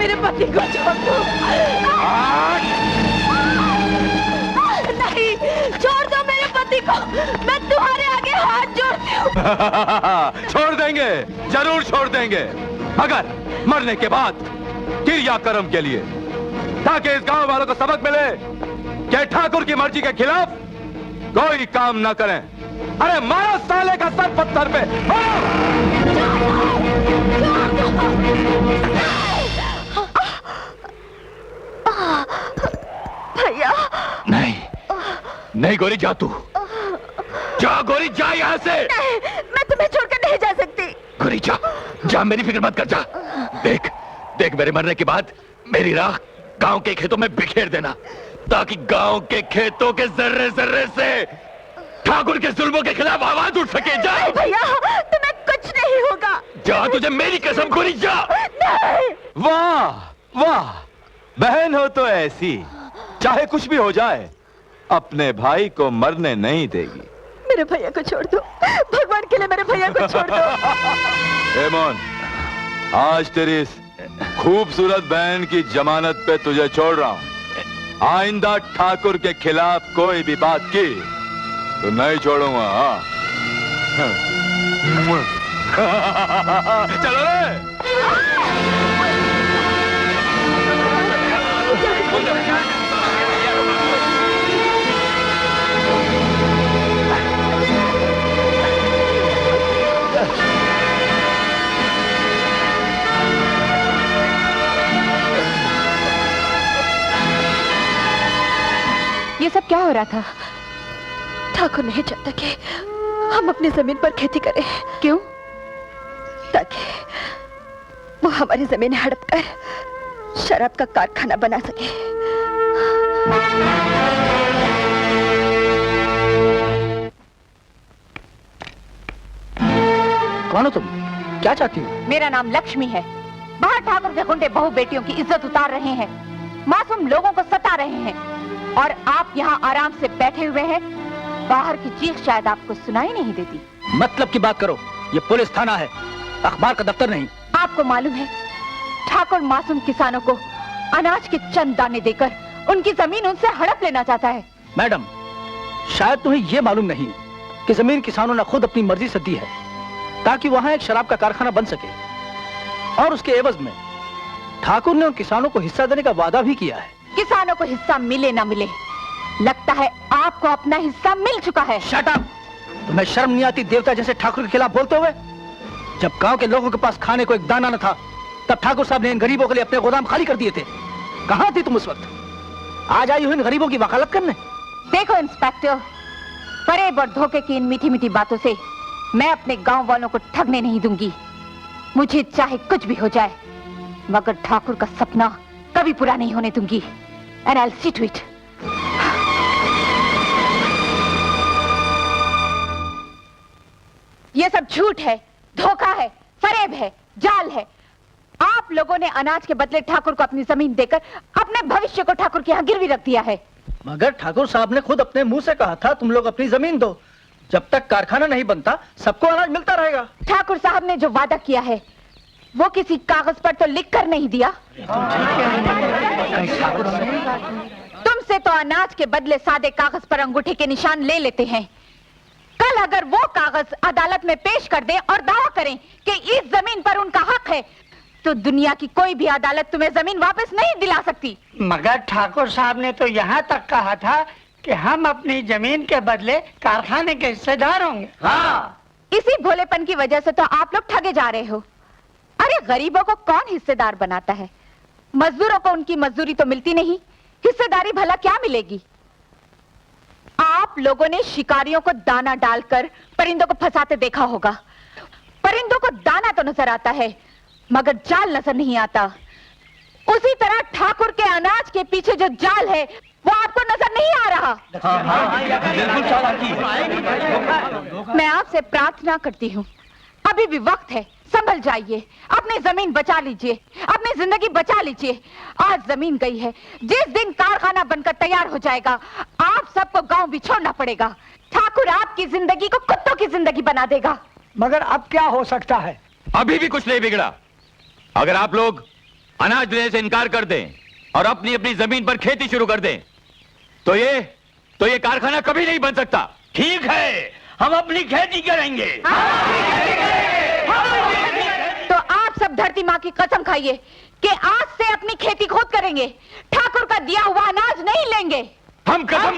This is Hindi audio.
मेरे पति को छोड़ दो। नहीं, छोड़ दो मेरे पति को। मैं तुम्हारे आगे हाथ जोड़ती हूँ। छोड़ देंगे, जरूर छोड़ देंगे, मगर मरने के बाद क्रियाक्रम के लिए, ताकि इस गांव वालों को सबक मिले कि ठाकुर की मर्जी के खिलाफ कोई काम ना करें। अरे मारो साले का सर पत्थर पे, भैया। नहीं नहीं गोरी, जा तू जा, गोरी जा यहाँ से। नहीं, मैं तुम्हें छोड़कर नहीं जा सकती। गोरी जा जा, मेरी फिक्र मत कर, जा। देख देख, मेरे मरने के बाद मेरी राख गांव के खेतों में बिखेर देना, ताकि गांव के खेतों के जर्रे जर्रे से ठाकुर के जुल्मों के खिलाफ आवाज उठ सके। जा भैया, तुम्हें कुछ नहीं होगा। जा, तुझे मेरी कसम, गोरी जा। नहीं। वाह वाह, बहन हो तो ऐसी, चाहे कुछ भी हो जाए अपने भाई को मरने नहीं देगी। मेरे भैया को छोड़ दो, भगवान के लिए मेरे भैया को छोड़ दो। हेमन, आज तेरी इस खूबसूरत बहन की जमानत पे तुझे छोड़ रहा हूं। आइंदा ठाकुर के खिलाफ कोई भी बात की तो नहीं छोड़ूंगा। चलो रे। ये सब क्या हो रहा था? ठाकुर नहीं चाहता कि हम अपनी जमीन पर खेती करें। क्यों? ताकि वो हमारी जमीन हड़प कर शराब का कारखाना बना सके। कौन हो तुम? क्या चाहती हो? मेरा नाम लक्ष्मी है। बाहर ठाकुर के गुंडे बहू बेटियों की इज्जत उतार रहे हैं, मासूम लोगों को सता रहे हैं, और आप यहाँ आराम से बैठे हुए हैं। बाहर की चीख शायद आपको सुनाई नहीं देती। मतलब की बात करो, ये पुलिस थाना है, अखबार का दफ्तर नहीं। आपको मालूम है, ठाकुर मासूम किसानों को अनाज के चंद दाने देकर उनकी जमीन उनसे हड़प लेना चाहता है। मैडम, शायद तुम्हें ये मालूम नहीं कि जमीन किसानों ने खुद अपनी मर्जी से दी है, ताकि वहां एक शराब का कारखाना बन सके, और उसके एवज में ठाकुर ने उन किसानों को हिस्सा देने का वादा भी किया है। किसानों को हिस्सा मिले ना मिले, लगता है आपको अपना हिस्सा मिल चुका है। Shut up! तुम्हें शर्म नहीं आती देवता जैसे ठाकुर के खिलाफ बोलते हुए? जब गांव के लोगों के पास खाने को एक दाना न था, तब ठाकुर साहब ने इन गरीबों के लिए अपने गोदाम खाली कर दिए थे। कहां थी तुम उस वक्त? आज आई हो इन गरीबों की वकालत करने। देखो इंस्पेक्टर, फरेब और धोखे की इन मीठी मीठी बातों से मैं अपने गांव वालों को ठगने नहीं दूंगी। मुझे चाहे कुछ भी हो जाए, मगर ठाकुर का सपना कभी पूरा नहीं होने दूंगी। And I'll see to it. ये सब झूठ है, धोखा है, फरेब है, जाल है। आप लोगों ने अनाज के बदले ठाकुर को अपनी जमीन देकर अपने भविष्य को ठाकुर के यहाँ गिरवी रख दिया है। मगर ठाकुर साहब ने खुद अपने मुंह से कहा था, तुम लोग अपनी जमीन दो, जब तक कारखाना नहीं बनता सबको अनाज मिलता रहेगा। ठाकुर साहब ने जो वादा किया है वो किसी कागज पर तो लिख कर नहीं दिया। तुमसे तो अनाज के बदले सादे कागज पर अंगूठे के निशान ले लेते हैं। कल अगर वो कागज अदालत में पेश कर दे और दावा करें कि इस जमीन पर उनका हक है, तो दुनिया की कोई भी अदालत तुम्हें जमीन वापस नहीं दिला सकती। मगर ठाकुर साहब ने तो यहाँ तक कहा था कि हम अपनी जमीन के बदले कारखाने के हिस्सेदार होंगे। हाँ, इसी भोलेपन की वजह से तो आप लोग ठगे जा रहे हो। अरे गरीबों को कौन हिस्सेदार बनाता है? मजदूरों को उनकी मजदूरी तो मिलती नहीं, हिस्सेदारी भला क्या मिलेगी? आप लोगों ने शिकारियों को दाना डालकर परिंदों को फंसाते देखा होगा। परिंदों को दाना तो नजर आता है, मगर जाल नजर नहीं आता। उसी तरह ठाकुर के अनाज के पीछे जो जाल है वो आपको नजर नहीं आ रहा। मैं आपसे प्रार्थना करती हूँ, अभी भी वक्त है, संभल जाइए, अपनी जमीन बचा लीजिए, अपनी जिंदगी बचा लीजिए। आज जमीन गई है, जिस दिन कारखाना बनकर तैयार हो जाएगा आप सबको गांव भी छोड़ना पड़ेगा। ठाकुर आपकी जिंदगी को कुत्तों की जिंदगी बना देगा। मगर अब क्या हो सकता है? अभी भी कुछ नहीं बिगड़ा। अगर आप लोग अनाज लेने से इनकार कर दें और अपनी अपनी जमीन पर खेती शुरू कर दें, तो ये कारखाना कभी नहीं बन सकता। ठीक है, हम अपनी खेती करेंगे। तो आप सब धरती माँ की कसम खाइए कि आज से अपनी खेती खुद करेंगे, ठाकुर का दिया हुआ अनाज नहीं लेंगे। हम कसम